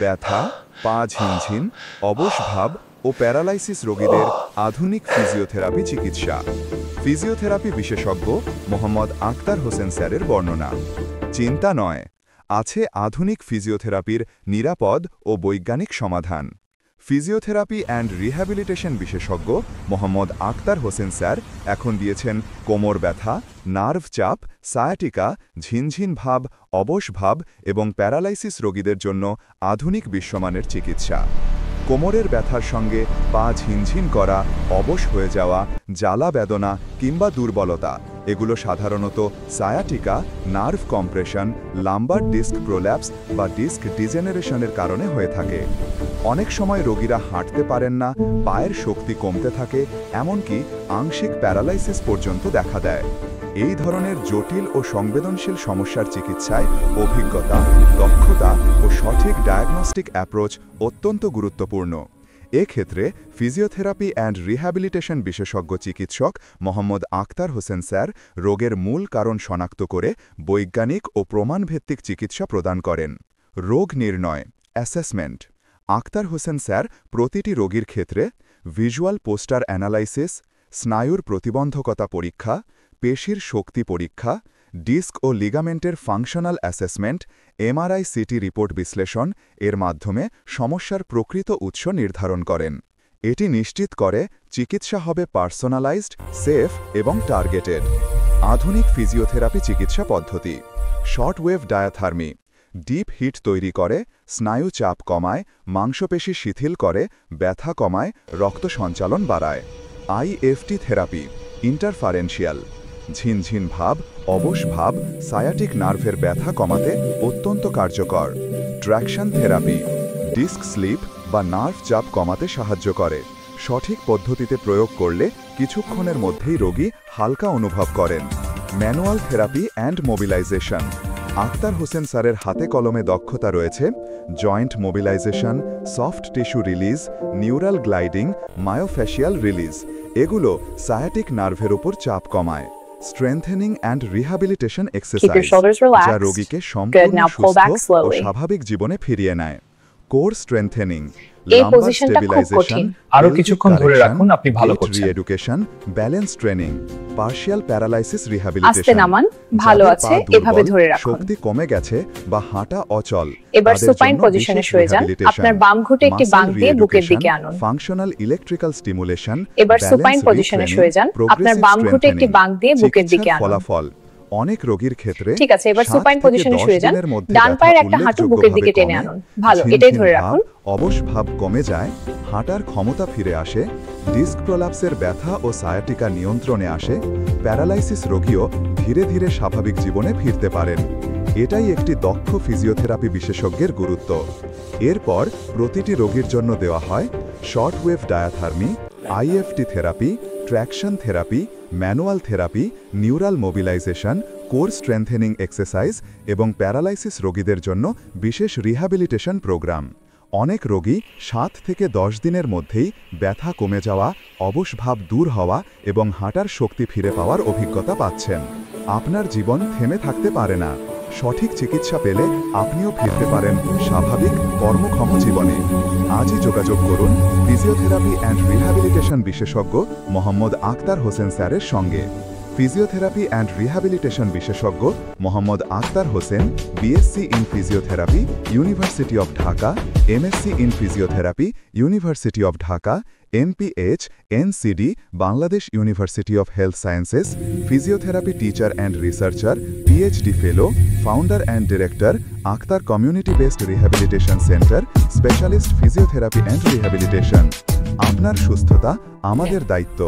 ব্যথা, পা ঝিনঝিন, অবশ ভাব ও প্যারালাইসিস রোগীদের আধুনিক ফিজিওথেরাপি চিকিৎসা। ফিজিওথেরাপি বিশেষজ্ঞ মোহাম্মদ আক্তার হোসেন স্যারের বর্ণনা। চিন্তা নয়, আছে আধুনিক ফিজিওথেরাপির নিরাপদ ও বৈজ্ঞানিক সমাধান। ফিজিওথেরাপি অ্যান্ড রিহ্যাবিলিটেশন বিশেষজ্ঞ মোহাম্মদ আক্তার হোসেন স্যার এখন দিয়েছেন কোমর ব্যথা, নার্ভ চাপ, সায়াটিকা, ঝিনঝিন ভাব, অবশ ভাব এবং প্যারালাইসিস রোগীদের জন্য আধুনিক বিশ্বমানের চিকিৎসা। কোমরের ব্যথার সঙ্গে পা ঝিনঝিন করা, অবশ হয়ে যাওয়া, জ্বালা বেদনা কিংবা দুর্বলতা, এগুলো সাধারণত sciatica, nerve compression, lumbar disc prolapse বা ডিস্ক ডিজেনারেশনের কারণে হয়ে থাকে। অনেক সময় রোগীরা হাঁটতে পারেন না, পায়ের শক্তি কমতে থাকে, এমনকি আংশিক প্যারালাইসিস পর্যন্ত দেখা দেয়। এই ধরনের জটিল ও সংবেদনশীল সমস্যার চিকিৎসায় অভিজ্ঞতা, দক্ষতা ও সঠিক ডায়াগনস্টিক অ্যাপ্রোচ অত্যন্ত গুরুত্বপূর্ণ। এক্ষেত্রে ফিজিওথেরাপি অ্যান্ড রিহ্যাবিলিটেশন বিশেষজ্ঞ চিকিৎসক মোহাম্মদ আক্তার হোসেন স্যার রোগের মূল কারণ শনাক্ত করে বৈজ্ঞানিক ও প্রমাণভিত্তিক চিকিৎসা প্রদান করেন। রোগ নির্ণয়, অ্যাসেসমেন্ট। আক্তার হোসেন স্যার প্রতিটি রোগীর ক্ষেত্রে ভিজুয়াল পোস্টার অ্যানালাইসিস, স্নায়ুর প্রতিবন্ধকতা পরীক্ষা, পেশির শক্তি পরীক্ষা, ডিস্ক ও লিগামেন্টের functional assessment, MRI CT report বিশ্লেষণ এর মাধ্যমে সমস্যার প্রকৃত উৎস নির্ধারণ করেন। এটি নিশ্চিত করে চিকিৎসা হবে পার্সোনালাইজড, সেফ এবং টার্গেটেড। আধুনিক ফিজিওথেরাপি চিকিৎসা পদ্ধতি। Short wave diathermy deep heat তৈরি করে, স্নায়ু চাপ কমায়, মাংসপেশি শিথিল করে, ব্যথা কমায়, রক্ত সঞ্চালন বাড়ায়। আইএফটি থেরাপি ইন্টারফারেন্সিয়াল ঝিনঝিন ভাব, অবশ ভাব, সায়াটিক নার্ভের ব্যথা কমাতে অত্যন্ত কার্যকর। ট্র্যাকশন থেরাপি ডিস্ক স্লিপ বা নার্ভ চাপ কমাতে সাহায্য করে। সঠিক পদ্ধতিতে প্রয়োগ করলে কিছুক্ষণের মধ্যেই রোগী হালকা অনুভব করেন। Manual therapy and mobilisation. Akhtar Hossain স্যারের হাতে কলমে দক্ষতা রয়েছে joint mobilisation, soft tissue release, neural gliding, myofascial release. এগুলো সায়াটিক নার্ভের উপর চাপ কমায়। স্ট্রেংথেনিং অ্যান্ড রিহ্যাবিলিটেশন এক্সারসাইজ যা রোগীকে সম্পূর্ণ সুস্থ ও স্বাভাবিক জীবনে ফিরিয়ে নেয়। কোর স্ট্রেংথেনিং, লাম্বার স্টেবিলাইজেশন, আরো কিছুক্ষণ ধরে রাখুন, আপনি ভালো করছেন। Reeducation, balance training, partial paralysis rehabilitation. আস্তে নামান, ভালো আছে, এভাবে ধরে রাখুন। শক্তি কমে গেছে বা হাঁটা অচল, এবার সুপাইন পজিশনে শুয়ে যান। আপনার বাম ঘুঁটে একটি বাঁক দিয়ে বুকের দিকে আনুন। Functional electrical stimulation. এবার সুপাইন পজিশনে শুয়ে যান। আপনার বাম ঘুঁটে একটি বাঁক দিয়ে বুকের দিকে আনুন। ফলাফল অনেক রোগীর ক্ষেত্রে ঠিক আছে, এবার সুপাইন পজিশনে শুয়ে যান। ডান পায়ের একটা হাঁটু বুকের দিকে টেনে আনুন। ভালো, এটাই ধরে রাখুন। অবশ ভাব কমে যায়, হাঁটার ক্ষমতা ফিরে আসে, ডিস্ক প্রলাপসের ব্যথা ও সায়াটিকা নিয়ন্ত্রণে আসে, প্যারালাইসিস রোগীও ধীরে ধীরে স্বাভাবিক জীবনে ফিরতে পারেন। এটাই একটি দক্ষ ফিজিওথেরাপি বিশেষজ্ঞের গুরুত্ব। এরপর প্রতিটি রোগীর জন্য দেওয়া হয় short wave diathermy, IFT therapy, traction therapy, manual therapy, neural mobilisation, core strengthening exercise এবং প্যারালাইসিস রোগীদের জন্য বিশেষ রিহ্যাবিলিটেশন প্রোগ্রাম। অনেক রোগী 7 থেকে 10 দিনের মধ্যেই ব্যথা কমে যাওয়া, অবশ ভাব দূর হওয়া এবং হাঁটার শক্তি ফিরে পাওয়ার অভিজ্ঞতা পাচ্ছেন। আপনার জীবন থেমে থাকতে পারে না। সঠিক চিকিৎসা পেলে আপনিও ফিরতে পারেন স্বাভাবিক কর্মক্ষম জীবনে। আজই যোগাযোগ করুন ফিজিওথেরাপি অ্যান্ড রিহ্যাবিলিটেশন বিশেষজ্ঞ মোহাম্মদ আক্তার হোসেন স্যারের সঙ্গে। ফিজিওথেরাপি অ্যান্ড রিহ্যাবিলিটেশন বিশেষজ্ঞ Mohammad Akhtar Hossain, BSc in physiotherapy, university of Dhaka, MSc in physiotherapy, university of Dhaka, MPH, NCD, Bangladesh university of health sciences, physiotherapy teacher and researcher, PhD fellow, founder and director, Akhtar community based rehabilitation centre, specialist physiotherapy and rehabilitation. আপনার সুস্থতা আমাদের দায়িত্ব।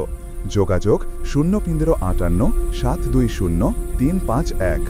যোগাযোগ 01558 720 351।